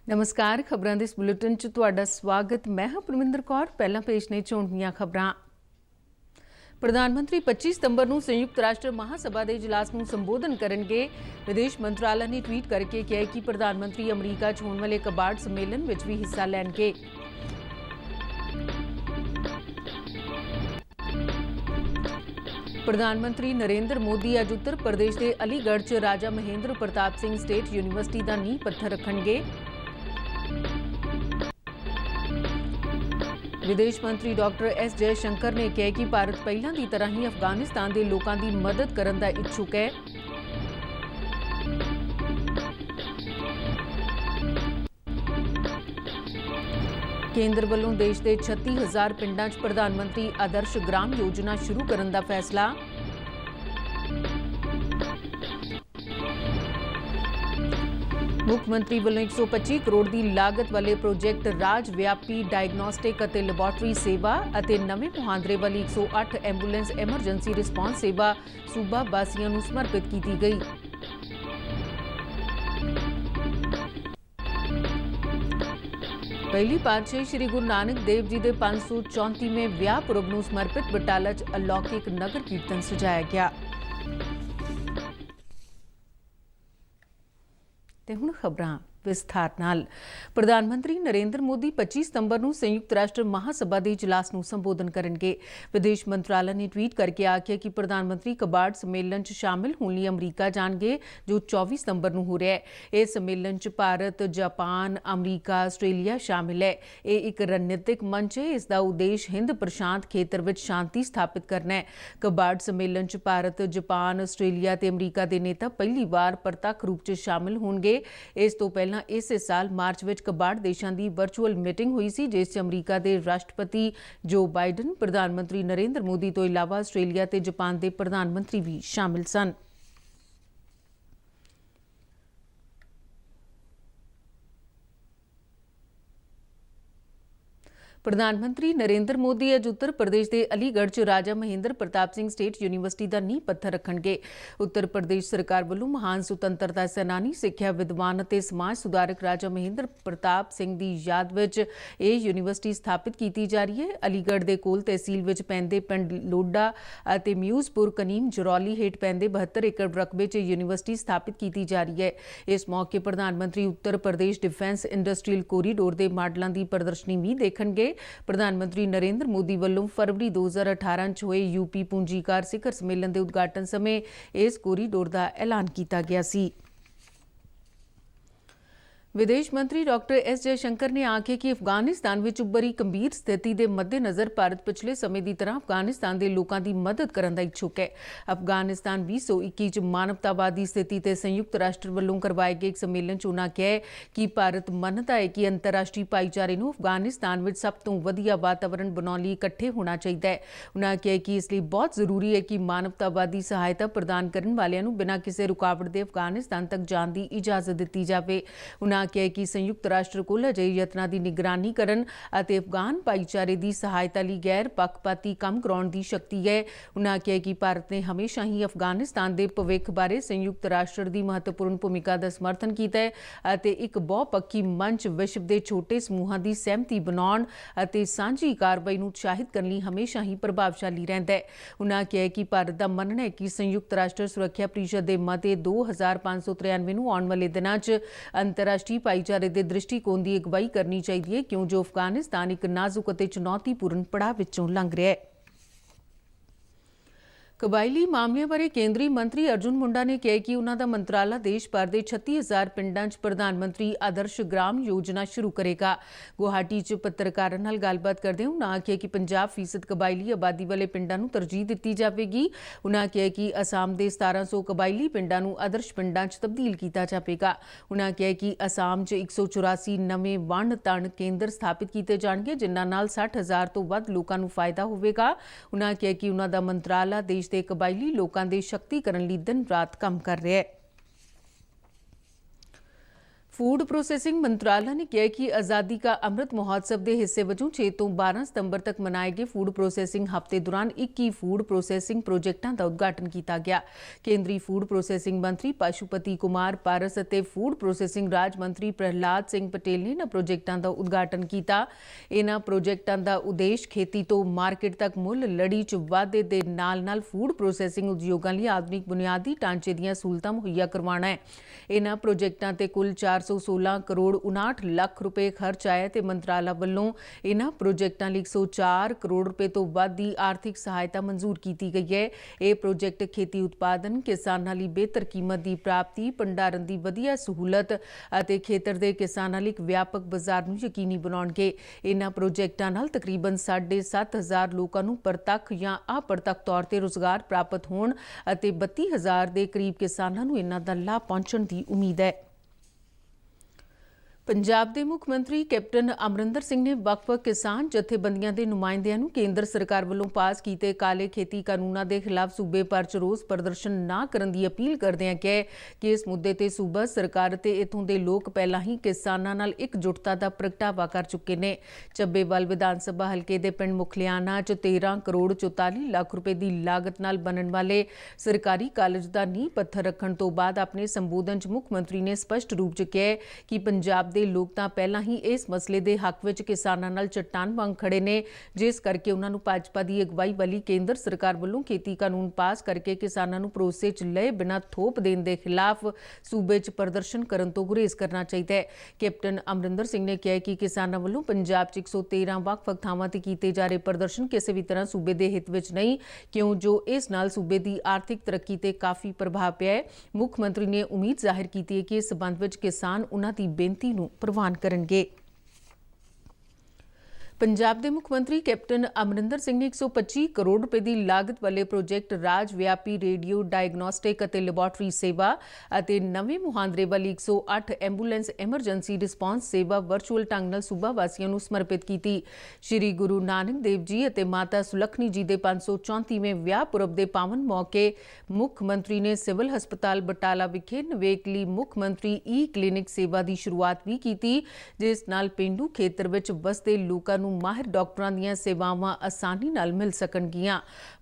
नमस्कार। खबरां दे इस बुलेटिन च तुहाडा स्वागत। मैं हां परमिंदर कौर। पहला पेश ने चोण दीआं खबरां। प्रधानमंत्री 25 सितंबर ਨੂੰ संयुक्त राष्ट्र महासभा के इजलास ਨੂੰ संबोधन करनगे। विदेश मंत्रालय ने ट्वीट करके कहा कि प्रधानमंत्री अमरीका च होने वाले कबाड़ सम्मेलन में भी हिस्सा लैणगे। प्रधानमंत्री नरेंद्र मोदी अज उत्तर प्रदेश के अलीगढ़ च राजा महेंद्र प्रताप सिंह स्टेट यूनीवर्सिटी का नींह पत्थर रखणगे। विदेश मंत्री डॉक्टर एस जयशंकर ने कहा कि भारत पहलों की तरह ही अफगानिस्तान के लोगों की मदद करने का इच्छुक है। केंद्र वालों देश के 36,000 पिंडां च प्रधानमंत्री आदर्श ग्राम योजना शुरू करने का फैसला। मुख्यमंत्री वालों 125 करोड़ की लागत वाले प्रोजेक्ट राज व्यापी डायग्नोस्टिक और लैबोरेटरी सेवा और नवे मुहांदरे वाली 108 एंबूलेंस एमरजेंसी रिस्पॉन्स सेवा सूबा वासियों को समर्पित की गई। पहली पातशाही श्री गुरु नानक देव जी के 534वें विआह पुरब को समर्पित बटाला च अलौकिक नगर कीर्तन सजाया गया। ते हुण खबरां विस्तार नाल। प्रधानमंत्री नरेंद्र मोदी 25 सितंबर ਨੂੰ संयुक्त राष्ट्र महासभा के इजलास ਨੂੰ संबोधन करनगे। विदेश मंत्रालय ने ट्वीट करके आख्या कि प्रधानमंत्री कबाड़ सम्मेलन च शामिल होने लिए अमरीका जाणगे जो 24 सितंबर ਨੂੰ हो रहा है। इस सम्मेलन च भारत, जापान, अमरीका, आस्ट्रेलिया शामिल है। ये एक रणनीतिक मंच है। इसका उद्देश्य हिंद प्रशांत खेतर में शांति स्थापित करना है। कबाड़ सम्मेलन च भारत, जापान, आस्ट्रेलिया ते अमरीका के नेता पहली बार प्रत्यक्ष रूप च शामिल होणगे। इस तो पहले इस साल मार्च में कबाड़ देशों की वर्चुअल मीटिंग हुई सी, जिस अमरीका के राष्ट्रपति जो बाइडन, प्रधानमंत्री नरेंद्र मोदी तो इलावा आस्ट्रेलिया ते जापान के प्रधानमंत्री भी शामिल सन। प्रधानमंत्री नरेंद्र मोदी अज उत्तर प्रदेश के अलीगढ़ च राजा महेंद्र प्रताप सिंह स्टेट यूनीवर्सिटी का नींह पत्थर रखणगे। उत्तर प्रदेश सरकार वालों महान सुतंत्रता सेनानी, सिक्ख्या विद्वान और समाज सुधारक राजा महेंद्र प्रताप सिंह की याद में ये यूनीवर्सिटी स्थापित की जा रही है। अलीगढ़ के कोल तहसील में पैंदे पिंड लोडा और म्यूजपुर कनीम जरौली हेठ पैंदे 72 एकड़ रकबे च यूनीवर्सिटी स्थापित की जा रही है। इस मौके प्रधानमंत्री Uttar Pradesh defence industrial corridor के मॉडलों की प्रदर्शनी भी देखणगे। प्रधानमंत्री नरेंद्र मोदी वालों फरवरी 2018 च होए यूपी पूंजीकार शिखर सम्मेलन के उद्घाटन समय इस कोरीडोर का ऐलान किया गया सी। विदेश मंत्री डॉक्टर एस जयशंकर ने आख्या कि अफगानिस्तान में उभरी गंभीर स्थिति के मद्देनज़र भारत पिछले समय की तरह अफगानिस्तान के लोगों की मदद करने का इच्छुक है। अफगानिस्तान 2021 च मानवतावादी स्थिति ते संयुक्त राष्ट्र वालों करवाए गए एक सम्मेलन च उन्होंने कहा कि भारत मनता है कि अंतर्राष्ट्रीय भाईचारे को अफगानिस्तान में सब तो वधिया वातावरण बनाने लिए इकट्ठे होना चाहिए है। उन्होंने कहा कि इसलिए बहुत जरूरी है कि मानवतावादी सहायता प्रदान करने वालों बिना किसी रुकावट के अफगानिस्तान तक जाने की इजाजत दी जाए। उन्होंने कहा कि संयुक्त राष्ट्र को अजिहे यत्नां की निगरानी करन अते अफगान भाईचारे की सहायता लिए गैर पक्षपाती काम कराने की शक्ति है। उन्होंने कहा कि भारत ने हमेशा ही अफगानिस्तान के भविख बारे संयुक्त राष्ट्र की महत्वपूर्ण भूमिका का समर्थन किया है अते एक बहुपक्षी मंच विश्व के छोटे समूहों की सहमति बनाने अते सांझी कार्रवाई को उत्साहित करने लिए हमेशा ही प्रभावशाली रहा है। उन्होंने कहा कि भारत का मनना है कि संयुक्त राष्ट्र सुरक्षा परिषद के मते 2593 आने वाले दिनों में अंतर्राष्ट्रीय भाईचारे के दृष्टिकोण की अगवाई करनी चाहिए, क्यों जो अफगानिस्तान एक नाजुक और चुनौतीपूर्ण पड़ाव विचों लंघ रहा है। कबायली मामलों बारे केंद्रीय मंत्री अर्जुन मुंडा ने कहा कि उन्होंने मंत्रालय देश भर के 36,000 पिंडां च प्रधानमंत्री आदर्श ग्राम योजना शुरू करेगा। गुवाहाटी च पत्रकारों नाल गलबात करदे उन्होंने आख्या कि 50% कबायली आबादी वाले पिंडां नूं तरजीह दी जाएगी। उन्होंने कहा कि असम के 1700 कबायली पिंडां नूं आदर्श पिंडां च तब्दील किया जाएगा। उन्होंने कहा कि असम च 184 नवे वन तण केंद्र स्थापित किए जाएंगे, जिन्हां नाल 60,000 तो वध लोकां नूं फायदा होवेगा। उन्होंने कहा कि उन्हों का मंत्रालय देश के कबायली लोगों के शक्तिकरण लिए दिन रात काम कर रहा है। फूड प्रोसैसिंग मंत्रालय ने किया कि आज़ादी का अमृत महोत्सव के हिस्से वजों 6 ਤੋਂ 12 ਸਤੰਬਰ तक मनाए गए फूड प्रोसैसिंग हफ्ते दौरान 21 फूड प्रोसैसिंग प्रोजेक्टां का उद्घाटन किया गया। केंद्रीय फूड प्रोसैसिंग मंत्री पशुपति कुमार पारस और फूड प्रोसैसिंग राज मंत्री प्रहलाद सिंह पटेल ने इन्हां प्रोजेक्टां का उद्घाटन किया। इन्हां प्रोजेक्टां का उद्देश्य खेती तो मार्केट तक मुल लड़ी च वाधे दे नाल-नाल फूड प्रोसैसिंग उद्योगां लई आधुनिक बुनियादी ढांचे दीआं सहूलतां मुहैया करवाउणा है। इन्हां प्रोजेक्टां ते कुल 416 करोड़ 59 ਲੱਖ रुपए खर्च आया ते मंत्राला वालों इन्हां प्रोजेक्टां लई 104 करोड़ रुपए तो वध दी आर्थिक सहायता मंजूर की गई है। ये प्रोजेक्ट खेती उत्पादन किसानां लई बेहतर कीमत की प्राप्ति भंडारण की वधिया सहूलत और खेतर के किसानां लई एक व्यापक बाजार नूं यकीनी बनाउणगे। इन्हां प्रोजेक्टां नाल तकरीबन 7,500 लोकां नूं प्रतख या अप्रतख तौर ते रोजगार प्राप्त होण अते 32,000 के करीब किसानां नूं इन्हां दा लाभ पहुंचण की उम्मीद है। पंजाब के मुख मंत्री कैप्टन अमरिंदर सिंह ने ਵੱਖ-ਵੱਖ किसान जथेबंदियों के नुमाइंदियों ਨੂੰ केंद्र सरकार वालों पास किए काले खेती कानूनों के खिलाफ सूबे भर च रोस प्रदर्शन ना करने की अपील करदਿਆਂ कहा कि इस मुद्दे ते सूबा सरकार ते इत्थों के लोग पहला ही किसानों नाल एकजुटता का प्रगटावा कर चुके हैं। ਚੱਬੇਵਾਲ विधान सभा हल्के के पिंड मुखलियाना च 13 करोड़ 44 ਲੱਖ रुपए की लागत नाल बनने वाले सरकारी कालेज का नींह पत्थर रखने तो बाद अपने संबोधन च मुख मंत्री ने स्पष्ट रूप च कहा कि पंजाब लोग तो पहला ही इस मसले के हक में किसानों नाल चट्टान वांग खड़े ने, जिस करके उन्होंने भाजपा की अगवाई वाली केंद्र सरकार वालों खेती कानून पास करके किसानों को भरोसे च लए बिना थोप देने के खिलाफ सूबे च प्रदर्शन करने तो गुरेज करना चाहिए। कैप्टन अमरिंदर सिंह ने कहा कि किसानों वालों पंजाब च 113 ਵੱਖ-ਵੱਖ ਥਾਵਾਂ ते किए जा रहे प्रदर्शन किसी भी तरह सूबे के हित में नहीं, क्यों जो इस नाल सूबे की आर्थिक तरक्की ते काफ़ी प्रभाव पिया है। मुख मंत्री ने उम्मीद जाहिर की है कि इस संबंध में किसान उन्हां दी बेनती नूं प्रवान करेंगे। पंजाब के मुख मंत्री कैप्टन अमरिंदर सिंह ने 125 करोड़ रुपए की लागत वाले प्रोजेक्ट राज व्यापी रेडियो डायग्नोस्टिक और लैबोरेटरी सेवा और नवे मुहांदरे वाली 108 एंबूलेंस एमरजेंसी रिस्पॉन्स सेवा वर्चुअल ढंग नाल सूबा वासियों को समर्पित की। श्री गुरु नानक देव जी और माता सुलखनी जी के 534वें विआह पुरब के पावन मौके मुख मंत्री ने सिविल हस्पताल बटाला विखे नवेक लई मुख मंत्री ई क्लीनिक सेवा की शुरुआत भी की, जिस नाल पेंडू खेतर में बसते लोगों माहिर डॉक्टरों दी सेवावां आसानी नाल मिल सकणगियां।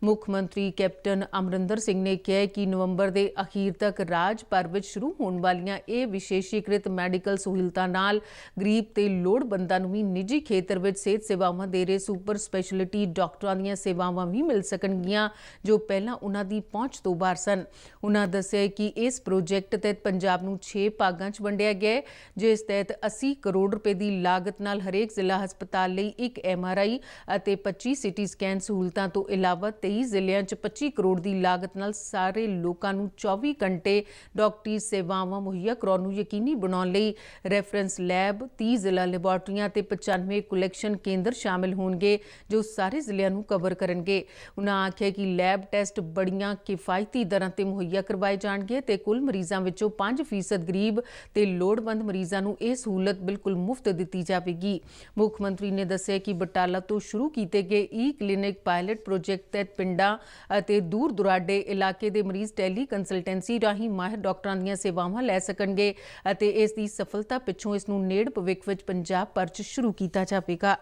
मुख मंत्री कैप्टन अमरिंदर सिंह ने कहा कि नवंबर के अखीर तक राज भर में शुरू होने वालियां ये विशेषीकृत मैडिकल सहूलतां नाल गरीब ते लोड़वंदां नूं भी निजी खेतर में सेहत सेवावां दे रहे सुपर स्पैशलिटी डॉक्टरों दी सेवावां भी मिल सकणगियां जो पहलां उन्हां दी पहुंच तो बाहर सन। उन्हां दस्सिया कि इस प्रोजेक्ट तहत पंजाब नूं 6 भागां च वंडिया गया है, जिस तहत 80 करोड़ रुपए की लागत नाल हरेक जिला हस्पताल लई एक MRI ਅਤੇ 25 सिटी स्कैन सहूलतां तो इलावा 23 ਜ਼ਿਲ੍ਹਿਆਂ 'ਚ 25 ਕਰੋੜ ਦੀ ਲਾਗਤ ਨਾਲ ਸਾਰੇ ਲੋਕਾਂ ਨੂੰ 24 ਘੰਟੇ ਡਾਕਟਰੀ ਸੇਵਾਵਾਂ ਮੁਹੱਈਆ ਕਰਾਉਣ ਨੂੰ ਯਕੀਨੀ ਬਣਾਉਣ ਲਈ ਰੈਫਰੈਂਸ ਲੈਬ 30 ਜ਼ਿਲ੍ਹਾ ਲੈਬੋਰਟਰੀਆਂ ਤੇ 95 ਕਲੈਕਸ਼ਨ ਕੇਂਦਰ ਸ਼ਾਮਿਲ ਹੋਣਗੇ ਜੋ ਸਾਰੇ ਜ਼ਿਲ੍ਹਿਆਂ ਨੂੰ ਕਵਰ ਕਰਨਗੇ। ਉਨ੍ਹਾਂ ਆਖਿਆ ਕਿ ਲੈਬ ਟੈਸਟ ਬੜੀਆਂ ਕਿਫਾਇਤੀ ਦਰਾਂ ਤੇ ਮੁਹੱਈਆ ਕਰਵਾਏ ਜਾਣਗੇ ਤੇ ਕੁੱਲ ਮਰੀਜ਼ਾਂ ਵਿੱਚੋਂ 5% ਗਰੀਬ ਤੇ ਲੋੜਵੰਦ ਮਰੀਜ਼ਾਂ ਨੂੰ ਇਹ ਸਹੂਲਤ ਬਿਲਕੁਲ ਮੁਫਤ ਦਿੱਤੀ ਜਾਵੇਗੀ। ਮੁੱਖ ਮੰਤਰੀ ਨੇ ਦੱਸਿਆ कि बटाला तो शुरू किए गए ई क्लीनिक पायलट प्रोजेक्ट तहत पिंडां अते दूर दुराडे इलाके के मरीज टैली कंसलटेंसी राही माहिर डॉक्टरों दी सेवावां लै सकणगे अते इस दी सफलता पिछों इस नूं नेड़ भविख विच पंजाब भर च शुरू किया जावेगा।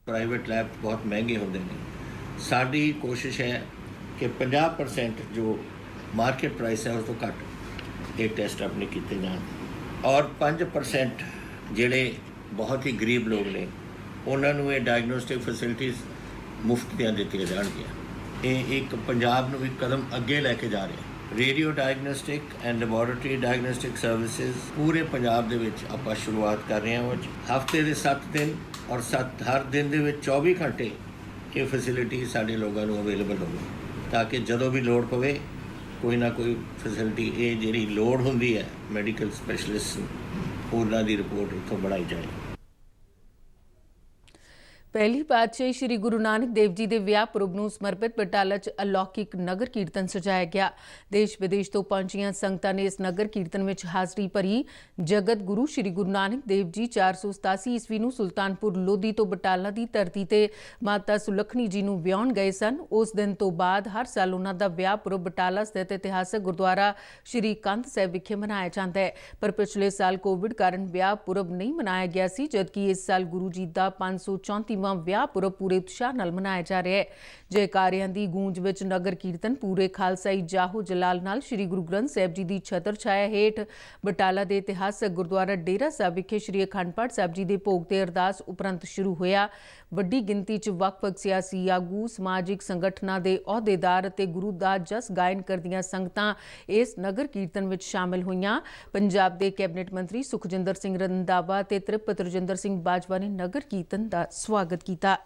प्राइवेट लैब बहुत महंगे होंदे ने, साडी कोशिश है कि 50% जो मार्केट प्राइस है उस तो घट ये टेस्ट अपने किए जाण और 5% जिहड़े बहुत ही गरीब लोग ने उन्होंने ये डायग्नोस्टिक फैसिलिटीज़ मुफ्त दियाँ दित्तियां जाणगियां। ये एक पंजाब नूं एक कदम अगे लैके जा रहा। Radio diagnostic and laboratory diagnostic services पूरे पंजाब दे विच आपां शुरुआत कर रहे हैं। हफ्ते के 7 दिन और हर दिन दे विच 24 घंटे ये फैसिलिटी साडे लोगों को अवेलेबल होवे ताकि जदों भी लोड़ पवे कोई ना कोई फैसिलिटी ये जिहड़ी लोड़ हुंदी है मैडिकल स्पैशलिस्ट उन्हां दी रिपोर्ट उत्थों बढ़ाई जाए। ਪਹਿਲੀ ਪਾਤਸ਼ਾਹੀ ਸ੍ਰੀ ਗੁਰੂ ਨਾਨਕ ਦੇਵ ਜੀ ਦੇ ਵਿਆਹ ਪੁਰਬ ਨੂੰ ਸਮਰਪਿਤ ਬਟਾਲਾ 'ਚ ਅਲੌਕਿਕ ਨਗਰ ਕੀਰਤਨ ਸਜਾਇਆ ਗਿਆ। ਦੇਸ਼ ਵਿਦੇਸ਼ ਤੋਂ ਪਹੁੰਚੀਆਂ ਸੰਗਤਾਂ ਨੇ ਇਸ ਨਗਰ ਕੀਰਤਨ ਵਿੱਚ ਹਾਜ਼ਰੀ ਭਰੀ। ਜਗਤ ਗੁਰੂ ਸ੍ਰੀ ਗੁਰੂ ਨਾਨਕ ਦੇਵ ਜੀ 487 ਈਸਵੀ ਨੂੰ ਸੁਲਤਾਨਪੁਰ ਲੋਧੀ ਤੋਂ ਬਟਾਲਾ ਦੀ ਧਰਤੀ ਤੇ ਮਾਤਾ ਸੁਲੱਖਣੀ ਜੀ ਨੂੰ ਵਿਆਹੁਣ ਗਏ ਸਨ। ਉਸ ਦਿਨ ਤੋਂ ਬਾਅਦ ਹਰ ਸਾਲ ਉਹਨਾਂ ਦਾ ਵਿਆਹ ਪੁਰਬ ਬਟਾਲਾ ਸਥਿਤ ਇਤਿਹਾਸਕ ਗੁਰਦੁਆਰਾ ਸ੍ਰੀ ਕੰਧ ਸਾਹਿਬ ਵਿਖੇ ਮਨਾਇਆ ਜਾਂਦਾ ਹੈ। ਪਰ ਪਿਛਲੇ ਸਾਲ ਕੋਵਿਡ ਕਾਰਨ ਵਿਆਹ ਪੁਰਬ ਨਹੀਂ ਮਨਾਇਆ ਗਿਆ ਸੀ, ਜਦਕਿ ਇਸ ਸਾਲ ਗੁਰੂ ਜੀ ਦਾ 534ਵਾਂ ਵਿਆਹ ਪੁਰਬ ਪੂਰੇ ਉਤਸ਼ਾਹ ਨਾਲ ਮਨਾਇਆ ਜਾ ਰਿਹਾ ਹੈ। ਜੈਕਾਰਿਆਂ ਦੀ ਗੂੰਜ ਵਿੱਚ ਨਗਰ ਕੀਰਤਨ ਪੂਰੇ ਖਾਲਸਾਈ ਜਾਹੋ ਜਲਾਲ ਨਾਲ ਸ੍ਰੀ ਗੁਰੂ ਗ੍ਰੰਥ ਸਾਹਿਬ ਜੀ ਦੀ ਛਤਰ ਛਾਇਆ ਹੇਠ ਬਟਾਲਾ ਦੇ ਇਤਿਹਾਸਕ ਗੁਰਦੁਆਰਾ ਡੇਰਾ ਸਾਹਿਬ ਵਿਖੇ ਸ੍ਰੀ ਅਖੰਡ ਪਾਠ ਸਾਹਿਬ ਜੀ ਦੇ ਭੋਗ ਤੇ ਅਰਦਾਸ ਉਪਰੰਤ ਸ਼ੁਰੂ ਹੋਇਆ। ਵੱਡੀ ਗਿਣਤੀ 'ਚ ਵੱਖ-ਵੱਖ ਸਿਆਸੀ ਆਗੂ, ਸਮਾਜਿਕ ਸੰਗਠਨਾਂ ਦੇ ਅਹੁਦੇਦਾਰ ਅਤੇ ਗੁਰੂ ਦਾ ਜਸ ਗਾਇਨ ਕਰਦੀਆਂ ਸੰਗਤਾਂ ਇਸ ਨਗਰ ਕੀਰਤਨ ਵਿੱਚ ਸ਼ਾਮਿਲ ਹੋਈਆਂ। ਪੰਜਾਬ ਦੇ ਕੈਬਨਿਟ ਮੰਤਰੀ ਸੁਖਜਿੰਦਰ ਸਿੰਘ ਰੰਧਾਵਾ ਤੇ ਤ੍ਰਿਪਤ ਰਜਿੰਦਰ ਸਿੰਘ ਬਾਜਵਾ ਨੇ ਨਗਰ ਕੀਰਤਨ ਦਾ ਸਵਾਗਤ ਕੀਤਾ।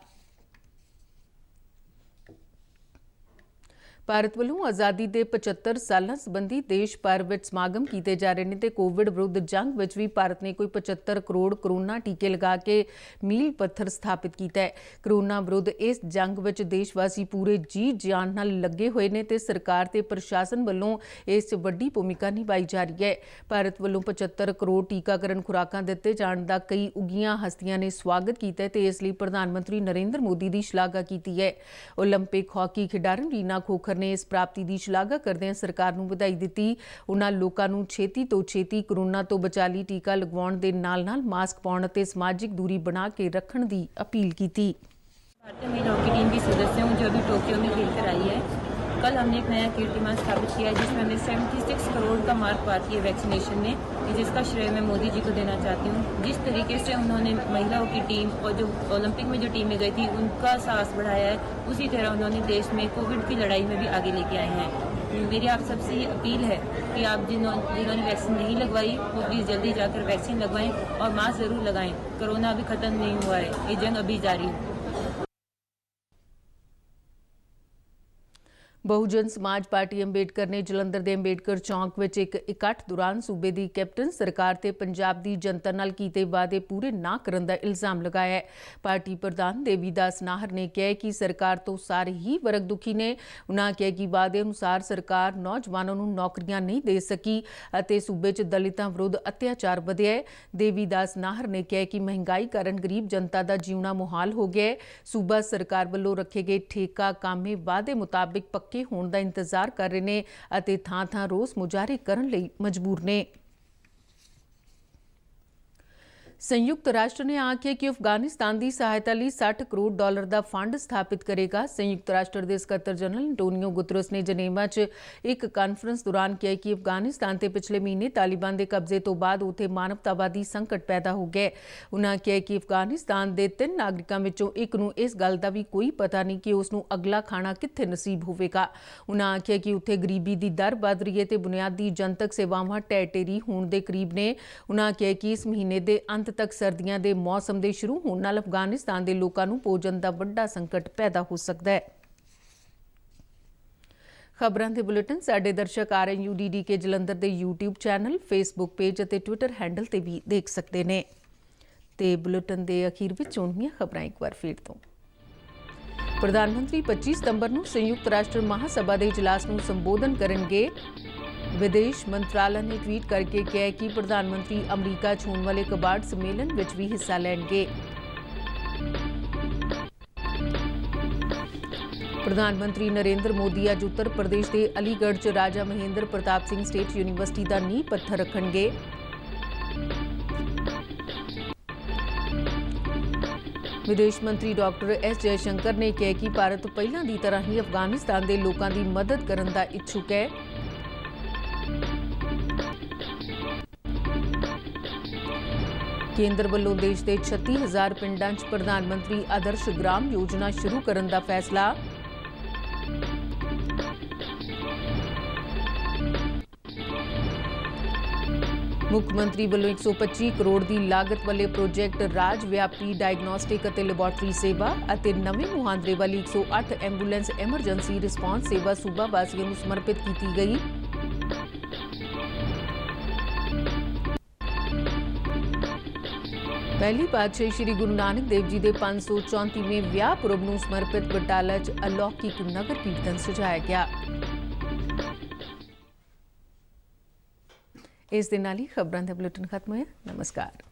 ਭਾਰਤ ਵੱਲੋਂ ਆਜ਼ਾਦੀ ਦੇ 75 ਸਾਲਾਂ ਸੰਬੰਧੀ ਦੇਸ਼ ਭਰ ਵਿੱਚ ਸਮਾਗਮ ਕੀਤੇ ਜਾ ਰਹੇ ਨੇ ਤੇ ਕੋਵਿਡ ਵਿਰੁੱਧ ਜੰਗ ਵਿੱਚ ਵੀ ਭਾਰਤ ਨੇ ਕੋਈ 75 ਕਰੋੜ ਕਰੋਨਾ ਟੀਕੇ ਲਗਾ ਕੇ ਮੀਲ ਪੱਥਰ ਸਥਾਪਿਤ ਕੀਤਾ ਹੈ। ਕਰੋਨਾ ਵਿਰੁੱਧ ਇਸ ਜੰਗ ਵਿੱਚ ਦੇਸ਼ ਵਾਸੀ ਪੂਰੇ ਜੀ ਜਾਨ ਨਾਲ ਲੱਗੇ ਹੋਏ ਨੇ ਤੇ ਸਰਕਾਰ ਤੇ ਪ੍ਰਸ਼ਾਸਨ ਵੱਲੋਂ ਇਸ 'ਚ ਵੱਡੀ ਭੂਮਿਕਾ ਨਿਭਾਈ ਜਾ ਰਹੀ ਹੈ। ਭਾਰਤ ਵੱਲੋਂ 75 ਕਰੋੜ ਟੀਕਾਕਰਨ ਖੁਰਾਕਾਂ ਦਿੱਤੇ ਜਾਣ ਦਾ ਕਈ ਉੱਘੀਆਂ ਹਸਤੀਆਂ ਨੇ ਸਵਾਗਤ ਕੀਤਾ ਹੈ ਤੇ ਇਸ ਲਈ ਪ੍ਰਧਾਨ ਮੰਤਰੀ ਨਰਿੰਦਰ ਮੋਦੀ ਦੀ ਸ਼ਲਾਘਾ ਕੀਤੀ ਹੈ। ਓਲੰਪਿਕ ਹਾਕੀ ਖਿਡਾਰਨ ਰੀਨਾ ਖੋਖਰ ਨੇ ਇਸ ਪ੍ਰਾਪਤੀ ਦੀ ਸ਼ਲਾਘਾ ਕਰਦਿਆਂ ਸਰਕਾਰ ਨੂੰ ਵਧਾਈ ਦਿੱਤੀ। ਉਹਨਾਂ ਲੋਕਾਂ ਨੂੰ ਛੇਤੀ ਤੋਂ ਛੇਤੀ ਕਰੋਨਾ ਤੋਂ ਬਚਾਅ ਲਈ ਟੀਕਾ ਲਗਵਾਉਣ ਦੇ ਨਾਲ-ਨਾਲ ਮਾਸਕ ਪਾਉਣ ਅਤੇ ਸਮਾਜਿਕ ਦੂਰੀ ਬਣਾ ਕੇ ਰੱਖਣ ਦੀ अपील की थी। भारतीय महिला हॉकी टीम की सदस्य हूँ जो अभी टोक्यो में खेल कर आई है। कल हमने एक नया कीर्तिमान स्थापित किया है जिसमें हमने 76 करोड़ का मार्क पार किया वैक्सीनेशन में, जिसका श्रेय मैं मोदी जी को देना चाहती हूँ। जिस तरीके से उन्होंने महिला हॉकी टीम और जो ओलंपिक में जो टीमें गई थी उनका साहस बढ़ाया है, उसी तरह उन्होंने देश में कोविड की लड़ाई में भी आगे लेके आए हैं। मेरी आप सबसे ये अपील है कि आप जिन्होंने वैक्सीन नहीं लगवाई वो प्लीज़ जल्दी जाकर वैक्सीन लगवाएं और मास्क ज़रूर लगाएं। कोरोना अभी ख़त्म नहीं हुआ है, ये जंग अभी जारी है। बहुजन समाज पार्टी अंबेडकर ने जलंधर के अंबेडकर चौक में एक इकट्ठ दौरान सूबे की कैप्टन सरकार ते पंजाब की जनता नाल कीते वादे पूरे ना करन दा इल्जाम लगाया है। पार्टी प्रधान देवीदास नाहर ने कहा कि सरकार तो सारे ही वर्ग दुखी ने। उन्होंने कहा कि वादे अनुसार सरकार नौजवानों नूं नौकरियां नहीं दे सकी अते सूबे च दलितां विरुद्ध अत्याचार वधिया है। देवीदास नाहर ने कहा कि महंगाई कारण गरीब जनता का जीवना मुहाल हो गया है। सूबा सरकार वालों रखे गए ठेका कामे वादे मुताबिक पक्के होने का इंतजार कर रहे हैं अते थां-थां रोस मुजाहरे करन लई मजबूर ने। संयुक्त राष्ट्र ने आख्या कि अफगानिस्तान की सहायता लिए 60 करोड़ डॉलर का फंड स्थापित करेगा। संयुक्त राष्ट्र के सकत्तर जनरल एंटोनियो गुतरस ने जनेवा च एक कानफ्रेंस दौरान कहा कि अफगानिस्तान से पिछले महीने तालिबान के कब्जे तो बाद उत्थे मानवतावादी संकट पैदा हो गया। उन्होंने कहा कि अफगानिस्तान के 3 नागरिकों विचों एक नूं इस गल का भी कोई पता नहीं कि उसनूं अगला खाना कित्थे नसीब होवेगा। उन्होंने आख्या कि उत्थे गरीबी की दर वध रही है ते बुनियादी जनतक सेवावां ढह ढेरी होने के करीब ने। उन्होंने कहा कि इस महीने के अंत तक सर्दियों के मौसम के शुरू होने नाल अफगानिस्तान के लोगों को भोजन का बड़ा संकट पैदा हो सकता है। खबरों के बुलेटिन साडे दर्शक RNUDD के जलंधर के YouTube चैनल, फेसबुक पेज और ट्विटर हैंडल से भी देख सकते हैं। तो बुलेटिन के अखीर में चुनिया खबरां एक बार फिर तो। प्रधानमंत्री 25 सितंबर को संयुक्त राष्ट्र महासभा के इजलास को संबोधन करेंगे। विदेश मंत्रालय ने ट्वीट करके कहा कि प्रधानमंत्री अमरीका च होने वाले कबाड़ सम्मेलन में भी हिस्सा लेंगे। प्रधानमंत्री नरेंद्र मोदी अज उत्तर प्रदेश के अलीगढ़ च राजा महेंद्र प्रताप सिंह स्टेट यूनिवर्सिटी का नींह पत्थर रखणगे। विदेश मंत्री डॉक्टर S जयशंकर ने कहा कि भारत पहला की तरह ही अफगानिस्तान के लोगों की मदद करने का इच्छुक है। केंद्र वालों देश के 36,000 पिंडां च प्रधानमंत्री आदर्श ग्राम योजना शुरू करने का फैसला। मुख्यमंत्री वालों 125 करोड़ की लागत वाले प्रोजेक्ट राज व्यापी डायग्नोस्टिक और लैबोरेटरी सेवा और नवे मुहांदरे वाली 108 एंबूलेंस एमरजेंसी रिस्पॉन्स सेवा सूबा वासियों को समर्पित की गई। ਪਹਿਲੀ ਪਾਤਸ਼ਾਹੀ ਸ੍ਰੀ ਗੁਰੂ ਨਾਨਕ ਦੇਵ ਜੀ ਦੇ 534ਵੇਂ ਵਿਆਹ ਪੁਰਬ ਨੂੰ ਸਮਰਪਿਤ ਬਟਾਲਾ 'ਚ ਅਲੌਕਿਕ ਨਗਰ ਕੀਰਤਨ ਸਜਾਇਆ ਗਿਆ। ਇਸ ਦੇ ਨਾਲ ਹੀ ਖਬਰਾਂ ਦਾ ਬੁਲੇਟਿਨ ਖਤਮ ਹੋਇਆ। ਨਮਸਕਾਰ।